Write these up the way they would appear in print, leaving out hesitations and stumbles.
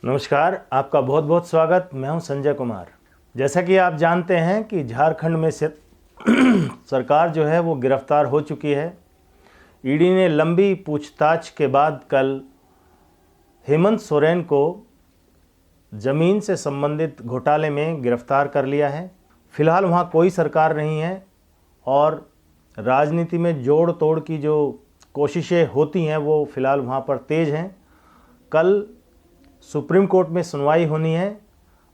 नमस्कार, आपका बहुत बहुत स्वागत। मैं हूं संजय कुमार। जैसा कि आप जानते हैं कि झारखंड में से सरकार जो है वो गिरफ्तार हो चुकी है। ईडी ने लंबी पूछताछ के बाद कल हेमंत सोरेन को ज़मीन से संबंधित घोटाले में गिरफ्तार कर लिया है। फिलहाल वहाँ कोई सरकार नहीं है और राजनीति में जोड़ तोड़ की जो कोशिशें होती हैं वो फिलहाल वहाँ पर तेज़ हैं। कल सुप्रीम कोर्ट में सुनवाई होनी है,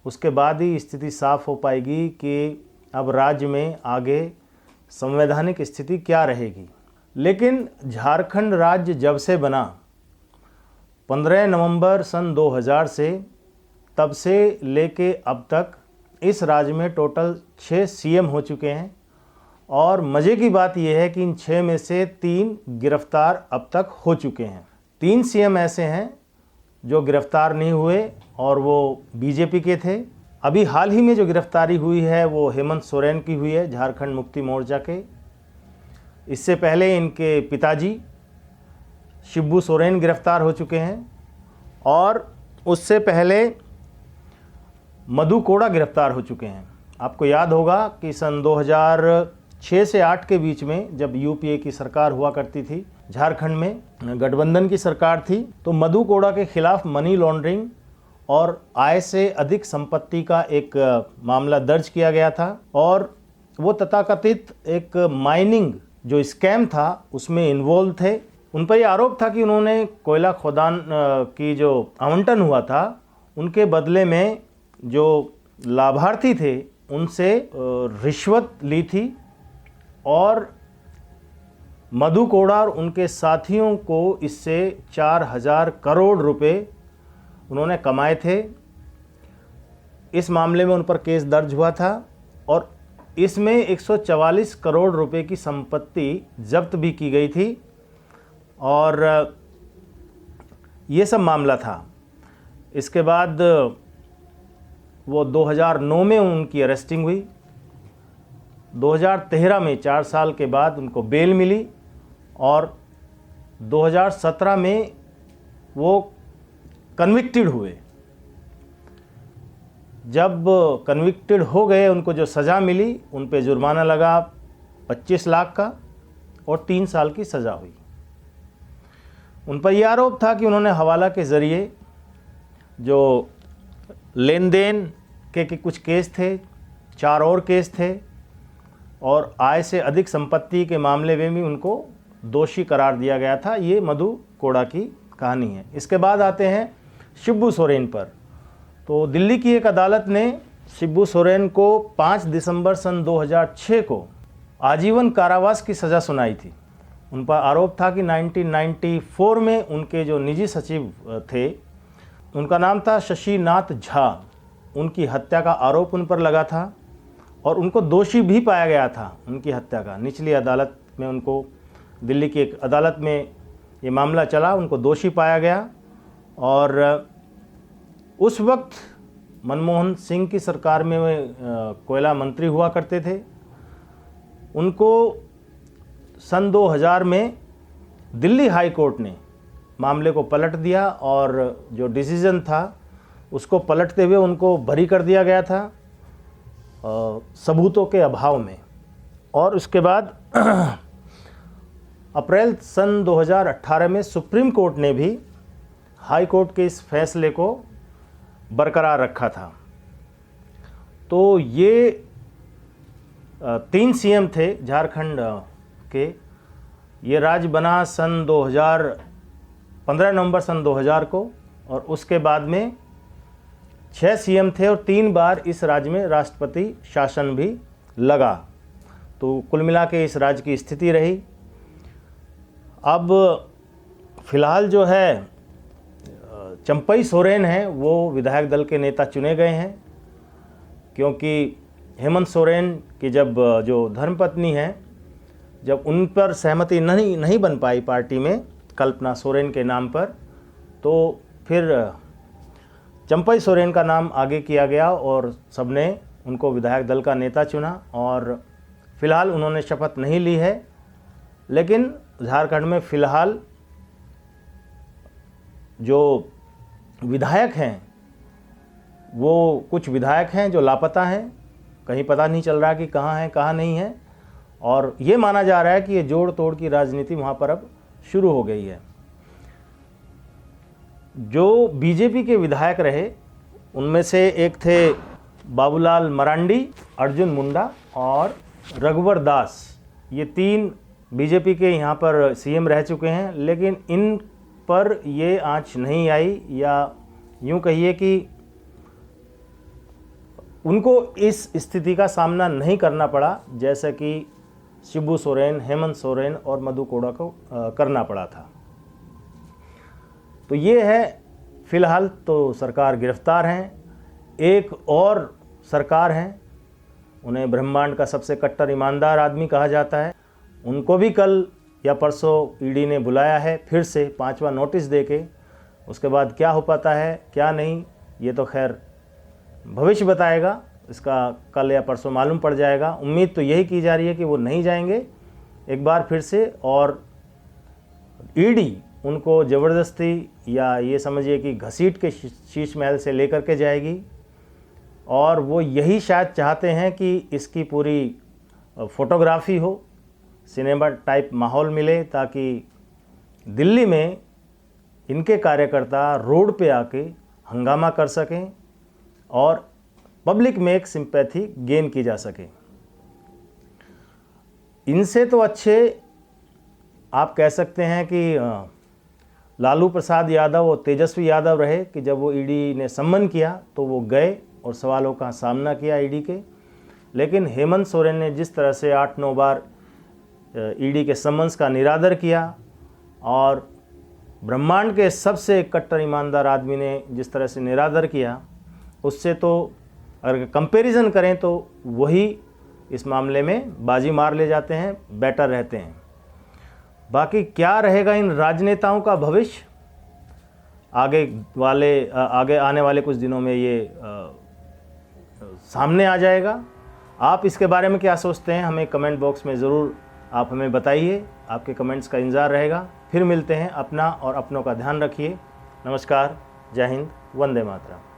उसके बाद ही स्थिति साफ हो पाएगी कि अब राज्य में आगे संवैधानिक स्थिति क्या रहेगी। लेकिन झारखंड राज्य जब से बना 15 नवंबर सन 2000 से, तब से लेके अब तक इस राज्य में टोटल 6 सीएम हो चुके हैं और मज़े की बात यह है कि इन 6 में से 3 गिरफ्तार अब तक हो चुके हैं। 3 सीएम ऐसे हैं जो गिरफ्तार नहीं हुए और वो बीजेपी के थे। अभी हाल ही में जो गिरफ्तारी हुई है वो हेमंत सोरेन की हुई है, झारखंड मुक्ति मोर्चा के। इससे पहले इनके पिताजी शिबू सोरेन गिरफ्तार हो चुके हैं और उससे पहले मधु कोड़ा गिरफ्तार हो चुके हैं। आपको याद होगा कि सन 2006 से 8 के बीच में जब यूपीए की सरकार हुआ करती थी, झारखंड में गठबंधन की सरकार थी, तो मधु कोड़ा के खिलाफ मनी लॉन्ड्रिंग और आय से अधिक संपत्ति का एक मामला दर्ज किया गया था और वो तथाकथित एक माइनिंग जो स्कैम था उसमें इन्वॉल्व थे। उन पर यह आरोप था कि उन्होंने कोयला खदान की जो आवंटन हुआ था उनके बदले में जो लाभार्थी थे उनसे रिश्वत ली थी और मधु कोड़ा और उनके साथियों को इससे 4000 करोड़ रुपए उन्होंने कमाए थे। इस मामले में उन पर केस दर्ज हुआ था और इसमें 144 करोड़ रुपए की संपत्ति जब्त भी की गई थी और ये सब मामला था। इसके बाद वो 2009 में उनकी अरेस्टिंग हुई। 2013 में 4 साल के बाद उनको बेल मिली और 2017 में वो कन्विक्टेड हुए। जब कन्विक्टेड हो गए, उनको जो सज़ा मिली उन पे जुर्माना लगा 25 लाख का और 3 साल की सज़ा हुई। उन पर यह आरोप था कि उन्होंने हवाला के ज़रिए जो लेन देन के कुछ केस थे, 4 और केस थे और आय से अधिक संपत्ति के मामले में भी उनको दोषी करार दिया गया था। ये मधु कोड़ा की कहानी है। इसके बाद आते हैं शिबू सोरेन पर। तो दिल्ली की एक अदालत ने शिबू सोरेन को 5 दिसंबर सन 2006 को आजीवन कारावास की सज़ा सुनाई थी। उन पर आरोप था कि 1994 में उनके जो निजी सचिव थे, उनका नाम था शशिनाथ झा, उनकी हत्या का आरोप उन पर लगा था और उनको दोषी भी पाया गया था उनकी हत्या का। निचली अदालत में उनको, दिल्ली की एक अदालत में ये मामला चला, उनको दोषी पाया गया और उस वक्त मनमोहन सिंह की सरकार में कोयला मंत्री हुआ करते थे। उनको सन 2000 में दिल्ली हाई कोर्ट ने मामले को पलट दिया और जो डिसीज़न था उसको पलटते हुए उनको बरी कर दिया गया था सबूतों के अभाव में। और उसके बाद अप्रैल सन 2018 में सुप्रीम कोर्ट ने भी हाई कोर्ट के इस फैसले को बरकरार रखा था। तो ये 3 सीएम थे झारखंड के। ये राज्य बना सन 15 नवंबर सन 2000 को और उसके बाद में 6 सीएम थे और 3 बार इस राज्य में राष्ट्रपति शासन भी लगा। तो कुल मिला के इस राज्य की स्थिति रही। अब फिलहाल जो है चंपई सोरेन हैं, वो विधायक दल के नेता चुने गए हैं क्योंकि हेमंत सोरेन की जब जो धर्मपत्नी हैं, जब उन पर सहमति नहीं बन पाई पार्टी में कल्पना सोरेन के नाम पर, तो फिर चंपई सोरेन का नाम आगे किया गया और सबने उनको विधायक दल का नेता चुना और फिलहाल उन्होंने शपथ नहीं ली है। लेकिन झारखंड में फ़िलहाल जो विधायक हैं वो कुछ विधायक हैं जो लापता हैं, कहीं पता नहीं चल रहा कि कहाँ हैं कहाँ नहीं हैं, और ये माना जा रहा है कि ये जोड़ तोड़ की राजनीति वहाँ पर अब शुरू हो गई है। जो बीजेपी के विधायक रहे उनमें से एक थे बाबूलाल मरांडी, अर्जुन मुंडा और रघुवर दास। ये 3 बीजेपी के यहाँ पर सीएम रह चुके हैं, लेकिन इन पर ये आंच नहीं आई, या यूँ कहिए कि उनको इस स्थिति का सामना नहीं करना पड़ा जैसे कि शिबू सोरेन, हेमंत सोरेन और मधु कोड़ा को करना पड़ा था। तो ये है, फिलहाल तो सरकार गिरफ्तार हैं। एक और सरकार हैं, उन्हें ब्रह्मांड का सबसे कट्टर ईमानदार आदमी कहा जाता है, उनको भी कल या परसों ईडी ने बुलाया है फिर से 5वां नोटिस देके। उसके बाद क्या हो पाता है क्या नहीं, ये तो खैर भविष्य बताएगा, इसका कल या परसों मालूम पड़ जाएगा। उम्मीद तो यही की जा रही है कि वो नहीं जाएंगे एक बार फिर से, और ईडी उनको ज़बरदस्ती या ये समझिए कि घसीट के शीश महल से लेकर के जाएगी, और वो यही शायद चाहते हैं कि इसकी पूरी फोटोग्राफी हो, सिनेमा टाइप माहौल मिले, ताकि दिल्ली में इनके कार्यकर्ता रोड पे आके हंगामा कर सकें और पब्लिक में एक सिंपैथी गेन की जा सके। इनसे तो अच्छे आप कह सकते हैं कि लालू प्रसाद यादव और तेजस्वी यादव रहे कि जब वो ईडी ने सम्मन किया तो वो गए और सवालों का सामना किया ईडी के। लेकिन हेमंत सोरेन ने जिस तरह से 8-9 बार ईडी के सम्मन्स का निरादर किया, और ब्रह्मांड के सबसे कट्टर ईमानदार आदमी ने जिस तरह से निरादर किया, उससे तो अगर कंपैरिजन करें तो वही इस मामले में बाजी मार ले जाते हैं, बेटर रहते हैं। बाकी क्या रहेगा इन राजनेताओं का भविष्य, आगे आने वाले कुछ दिनों में ये सामने आ जाएगा। आप इसके बारे में क्या सोचते हैं, हमें कमेंट बॉक्स में ज़रूर आप हमें बताइए। आपके कमेंट्स का इंतज़ार रहेगा। फिर मिलते हैं। अपना और अपनों का ध्यान रखिए। नमस्कार, जय हिंद, वंदे मातरम।